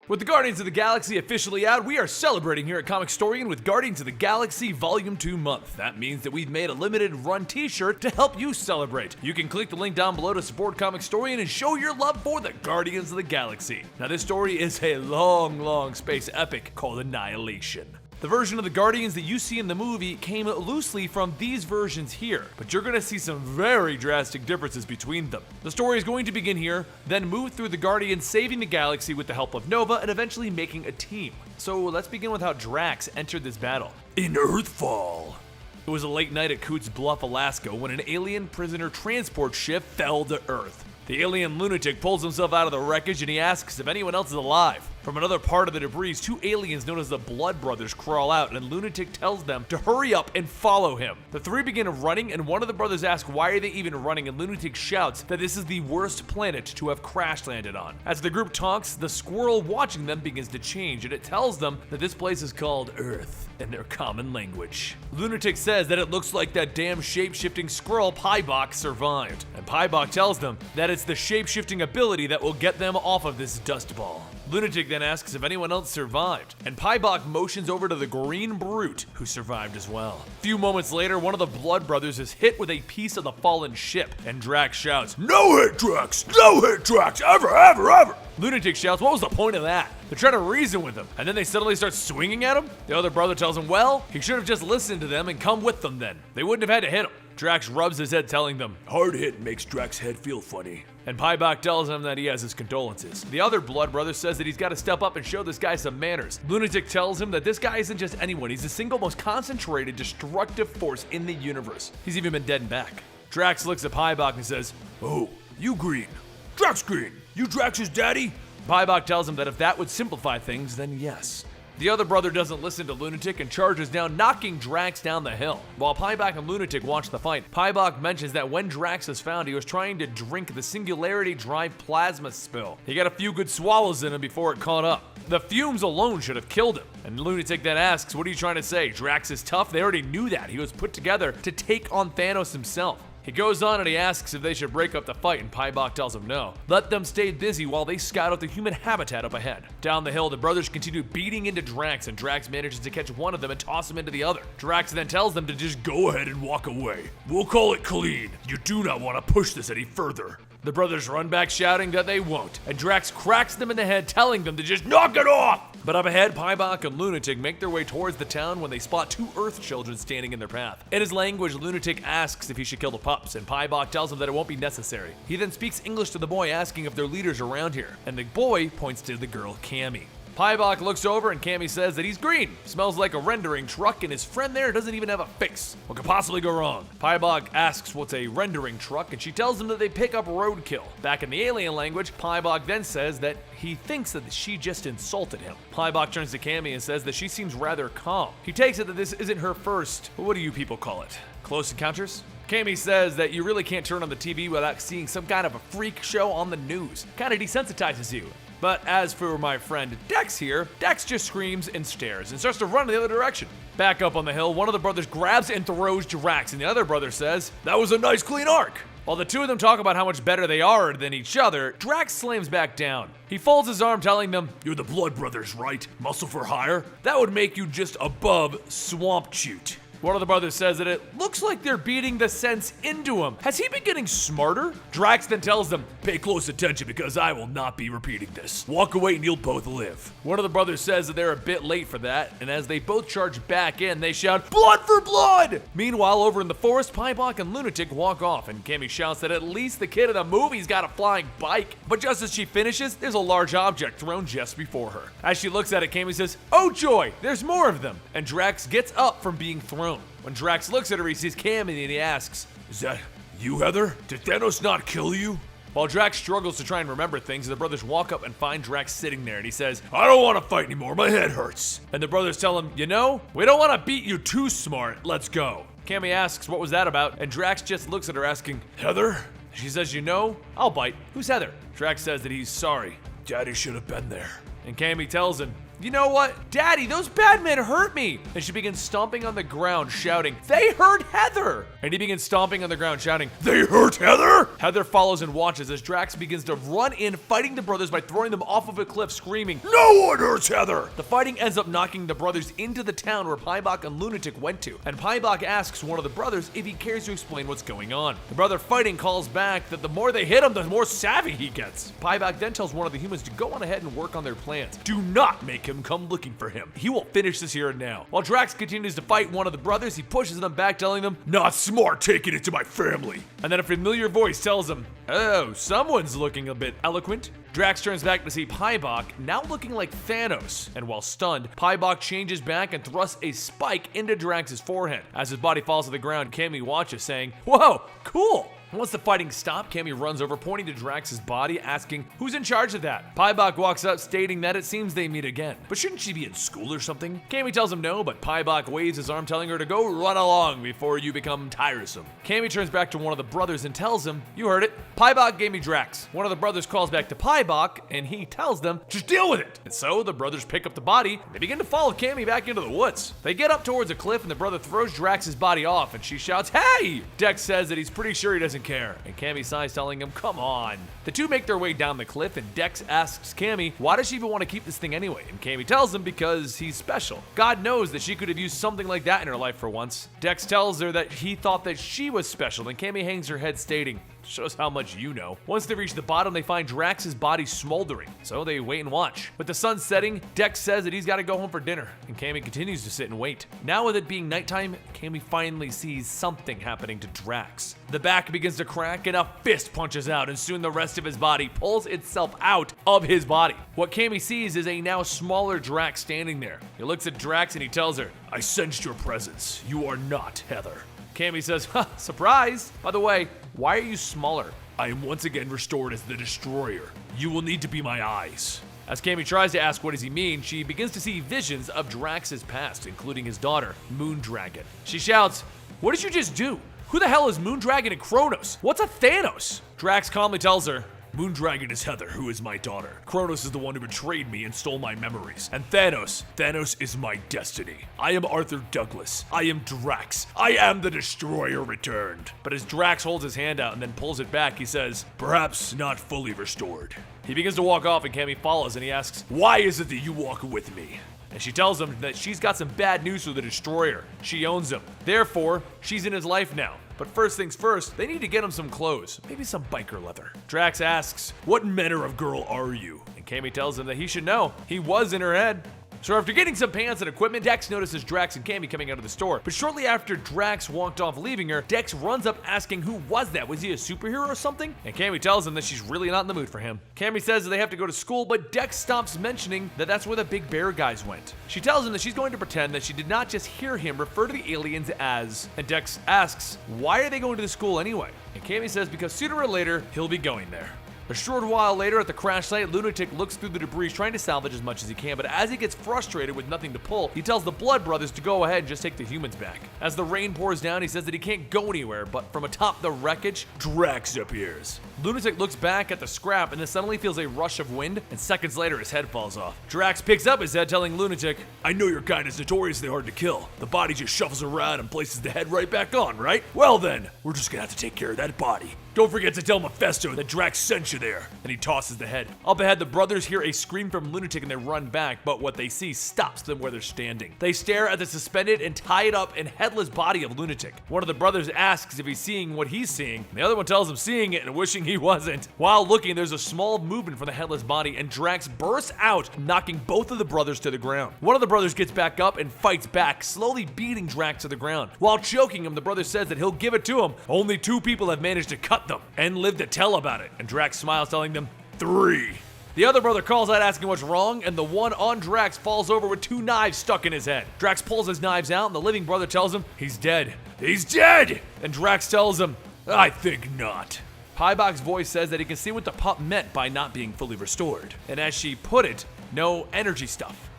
With the Guardians of the Galaxy officially out, we are celebrating here at Comicstorian with Guardians of the Galaxy Volume 2 month. That means that we've made a limited run t-shirt to help you celebrate. You can click the link down below to support Comicstorian and show your love for the Guardians of the Galaxy. Now this story is a long space epic called Annihilation. The version of the Guardians that you see in the movie came loosely from these versions here, but you're gonna see some very drastic differences between them. The story is going to begin here, then move through the Guardians saving the galaxy with the help of Nova and eventually making a team. So let's begin with how Drax entered this battle. In Earthfall. It was a late night at Coots Bluff, Alaska when an alien prisoner transport ship fell to Earth. The alien lunatic pulls himself out of the wreckage and he asks if anyone else is alive. From another part of the debris, two aliens known as the Blood Brothers crawl out and Lunatic tells them to hurry up and follow him. The three begin running and one of the brothers asks why are they even running, and Lunatic shouts that this is the worst planet to have crash landed on. As the group talks, the squirrel watching them begins to change and it tells them that this place is called Earth in their common language. Lunatic says that it looks like that damn shape-shifting squirrel Pybok survived, and Pybok tells them that it's the shape-shifting ability that will get them off of this dust ball. Lunatic then asks if anyone else survived, and Pybok motions over to the Green Brute, who survived as well. A few moments later, one of the Blood Brothers is hit with a piece of the fallen ship, and Drax shouts, "No hit, Drax! No hit, Drax! Ever! Lunatic shouts, what was the point of that? They're trying to reason with him, and then they suddenly start swinging at him? The other brother tells him, well, he should have just listened to them and come with them then. They wouldn't have had to hit him. Drax rubs his head telling them, hard hit makes Drax's head feel funny. And Pybok tells him that he has his condolences. The other Blood Brother says that he's got to step up and show this guy some manners. Lunatic tells him that this guy isn't just anyone, he's the single most concentrated, destructive force in the universe. He's even been dead and back. Drax looks at Pybok and says, oh, you Green. Drax Green, you Drax's daddy? Pybok tells him that if that would simplify things, then yes. The other brother doesn't listen to Lunatic and charges down, knocking Drax down the hill. While Pybok and Lunatic watch the fight, Pybok mentions that when Drax was found, he was trying to drink the Singularity Drive plasma spill. He got a few good swallows in him before it caught up. The fumes alone should have killed him. And Lunatic then asks, what are you trying to say? Drax is tough? They already knew that. He was put together to take on Thanos himself. He goes on and he asks if they should break up the fight, and Pybok tells him no. Let them stay busy while they scout out the human habitat up ahead. Down the hill, the brothers continue beating into Drax, and Drax manages to catch one of them and toss him into the other. Drax then tells them to just go ahead and walk away. We'll call it clean. You do not want to push this any further. The brothers run back shouting that they won't, and Drax cracks them in the head telling them to just knock it off! But up ahead, Pybok and Lunatic make their way towards the town when they spot two Earth children standing in their path. In his language, Lunatic asks if he should kill the pups, and Pybok tells him that it won't be necessary. He then speaks English to the boy asking if their leader's around here, and the boy points to the girl Cammy. Pybok looks over and Cammy says that he's green, smells like a rendering truck, and his friend there doesn't even have a fix. What could possibly go wrong? Pybok asks what's a rendering truck, and she tells him that they pick up roadkill. Back in the alien language, Pybok then says that he thinks that she just insulted him. Pybok turns to Cammy and says that she seems rather calm. He takes it that this isn't her first, what do you people call it? Close encounters? Cammy says that you really can't turn on the TV without seeing some kind of a freak show on the news. Kinda desensitizes you. But as for my friend Dex here, Dex just screams and stares and starts to run in the other direction. Back up on the hill, one of the brothers grabs and throws Drax, and the other brother says, that was a nice clean arc. While the two of them talk about how much better they are than each other, Drax slams back down. He folds his arm telling them, you're the Blood Brothers, right? Muscle for hire? That would make you just above Swamp Chute. One of the brothers says that it looks like they're beating the sense into him. Has he been getting smarter? Drax then tells them, pay close attention because I will not be repeating this. Walk away and you'll both live. One of the brothers says that they're a bit late for that, and as they both charge back in, they shout, blood for blood! Meanwhile, over in the forest, Pybok and Lunatic walk off, and Cammy shouts that at least the kid in the movie's got a flying bike. But just as she finishes, there's a large object thrown just before her. As she looks at it, Cammy says, oh joy, there's more of them. And Drax gets up from being thrown. When Drax looks at her, he sees Cammy and he asks, is that you, Heather? Did Thanos not kill you? While Drax struggles to try and remember things, the brothers walk up and find Drax sitting there and he says, I don't want to fight anymore, my head hurts. And the brothers tell him, you know, we don't want to beat you too smart, let's go. Cammy asks what was that about, and Drax just looks at her asking, Heather? She says, you know, I'll bite. Who's Heather? Drax says that he's sorry. Daddy should have been there. And Cammy tells him, "You know what? Daddy, those bad men hurt me!" And she begins stomping on the ground, shouting, "They hurt Heather!" And he begins stomping on the ground, shouting, "They hurt Heather!" Heather follows and watches as Drax begins to run in, fighting the brothers by throwing them off of a cliff, screaming, "No one hurts Heather!" The fighting ends up knocking the brothers into the town where Piebok and Lunatic went to, and Piebok asks one of the brothers if he cares to explain what's going on. The brother fighting calls back that the more they hit him, the more savvy he gets. Piebok then tells one of the humans to go on ahead and work on their plans. Do not make him come looking for him. He will finish this here and now. While Drax continues to fight one of the brothers, he pushes them back, telling them, "Not smart taking it to my family." And then a familiar voice tells him, "Oh, someone's looking a bit eloquent." Drax turns back to see Piebok, now looking like Thanos, and while stunned, Piebok changes back and thrusts a spike into Drax's forehead. As his body falls to the ground, Cammy watches, saying, "Whoa, cool!" Once the fighting stops, Cammy runs over, pointing to Drax's body, asking, "Who's in charge of that?" Piebok walks up, stating that it seems they meet again. But shouldn't she be in school or something? Cammy tells him no, but Piebok waves his arm, telling her to go run along before you become tiresome. Cammy turns back to one of the brothers and tells him, "You heard it. Piebok gave me Drax." One of the brothers calls back to Piebok, and he tells them, "Just deal with it." And so the brothers pick up the body, and they begin to follow Cammy back into the woods. They get up towards a cliff, and the brother throws Drax's body off, and she shouts, "Hey!" Dex says that he's pretty sure he doesn't care, and Cammy sighs, telling him, "Come on." The two make their way down the cliff, and Dex asks Cammy, why does she even want to keep this thing anyway? And Cammy tells him because he's special. God knows that she could have used something like that in her life for once. Dex tells her that he thought that she was special, and Cammy hangs her head, stating, "Shows how much you know." Once they reach the bottom, they find Drax's body smoldering, so they wait and watch. With the sun setting, Dex says that he's got to go home for dinner, and Cammy continues to sit and wait. Now with it being nighttime, Cammy finally sees something happening to Drax. The back begins to crack, and a fist punches out, and soon the rest of his body pulls itself out of his body. What Cammy sees is a now smaller Drax standing there. He looks at Drax and he tells her, "I sensed your presence. You are not Heather." Cammy says, "Ha, surprise! By the way, why are you smaller?" "I am once again restored as the Destroyer. You will need to be my eyes." As Cammy tries to ask what does he mean, she begins to see visions of Drax's past, including his daughter, Moondragon. She shouts, "What did you just do? Who the hell is Moondragon and Kronos? What's a Thanos?" Drax calmly tells her, "Moondragon is Heather, who is my daughter. Kronos is the one who betrayed me and stole my memories. And Thanos is my destiny. I am Arthur Douglas. I am Drax. I am the Destroyer returned." But as Drax holds his hand out and then pulls it back, he says, "Perhaps not fully restored." He begins to walk off, and Cammy follows, and he asks, "Why is it that you walk with me?" And she tells him that she's got some bad news for the Destroyer. She owns him. Therefore, she's in his life now. But first things first, they need to get him some clothes, maybe some biker leather. Drax asks, "What manner of girl are you?" And Cammy tells him that he should know. He was in her head. So after getting some pants and equipment, Dex notices Drax and Cammy coming out of the store. But shortly after Drax walked off leaving her, Dex runs up asking who was that? Was he a superhero or something? And Cammy tells him that she's really not in the mood for him. Cammy says that they have to go to school, but Dex stops mentioning that that's where the big bear guys went. She tells him that she's going to pretend that she did not just hear him refer to the aliens as... And Dex asks, why are they going to the school anyway? And Cammy says because sooner or later, he'll be going there. A short while later at the crash site, Lunatic looks through the debris trying to salvage as much as he can, but as he gets frustrated with nothing to pull, he tells the Blood Brothers to go ahead and just take the humans back. As the rain pours down, he says that he can't go anywhere, but from atop the wreckage, Drax appears. Lunatic looks back at the scrap and then suddenly feels a rush of wind, and seconds later his head falls off. Drax picks up his head, telling Lunatic, "I know your kind is notoriously hard to kill. The body just shuffles around and places the head right back on, right? Well then, we're just gonna have to take care of that body. Don't forget to tell Mephisto that Drax sent you there." And he tosses the head. Up ahead, the brothers hear a scream from Lunatic and they run back, but what they see stops them where they're standing. They stare at the suspended and tied up and headless body of Lunatic. One of the brothers asks if he's seeing what he's seeing, and the other one tells him seeing it and wishing he wasn't. While looking, there's a small movement from the headless body, and Drax bursts out, knocking both of the brothers to the ground. One of the brothers gets back up and fights back, slowly beating Drax to the ground. While choking him, the brother says that he'll give it to him. Only 2 people have managed to cut them and live to tell about it. And Drax smiles, telling them 3. The other brother calls out asking what's wrong, and the one on Drax falls over with 2 knives stuck in his head. Drax pulls his knives out, and the living brother tells him he's dead. He's dead! And Drax tells him, I think not. Piebok's voice says that he can see what the pup meant by not being fully restored. And as she put it, no energy stuff.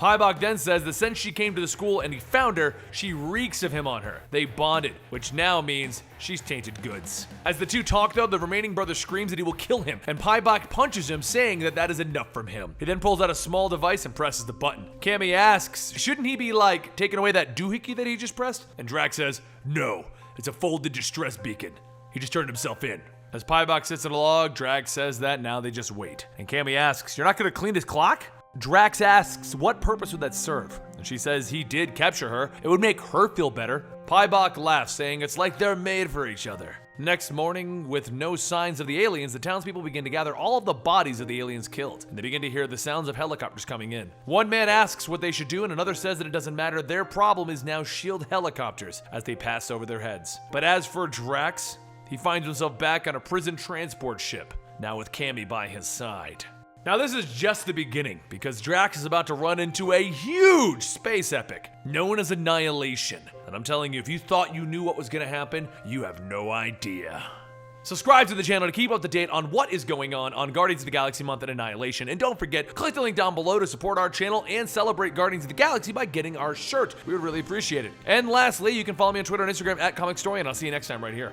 Paibok then says that since she came to the school and he found her, she reeks of him on her. They bonded, which now means she's tainted goods. As the two talk though, the remaining brother screams that he will kill him, and Paibok punches him, saying that that is enough from him. He then pulls out a small device and presses the button. Cammy asks, shouldn't he be like taking away that doohickey that he just pressed? And Drax says, no, it's a folded distress beacon. He just turned himself in. As Paibok sits in a log, Drax says that now they just wait. And Cammy asks, you're not gonna clean his clock? Drax asks, what purpose would that serve? And she says he did capture her. It would make her feel better. Paibok laughs, saying it's like they're made for each other. Next morning, with no signs of the aliens, the townspeople begin to gather all of the bodies of the aliens killed, and they begin to hear the sounds of helicopters coming in. One man asks what they should do, and another says that it doesn't matter, their problem is now shield helicopters as they pass over their heads. But as for Drax, he finds himself back on a prison transport ship, now with Cammy by his side. Now this is just the beginning, because Drax is about to run into a huge space epic known as Annihilation. And I'm telling you, if you thought you knew what was gonna happen, you have no idea. Subscribe to the channel to keep up to date on what is going on Guardians of the Galaxy Month and Annihilation. And don't forget, click the link down below to support our channel and celebrate Guardians of the Galaxy by getting our shirt. We would really appreciate it. And lastly, you can follow me on Twitter and Instagram at Comicstorian. I'll see you next time right here.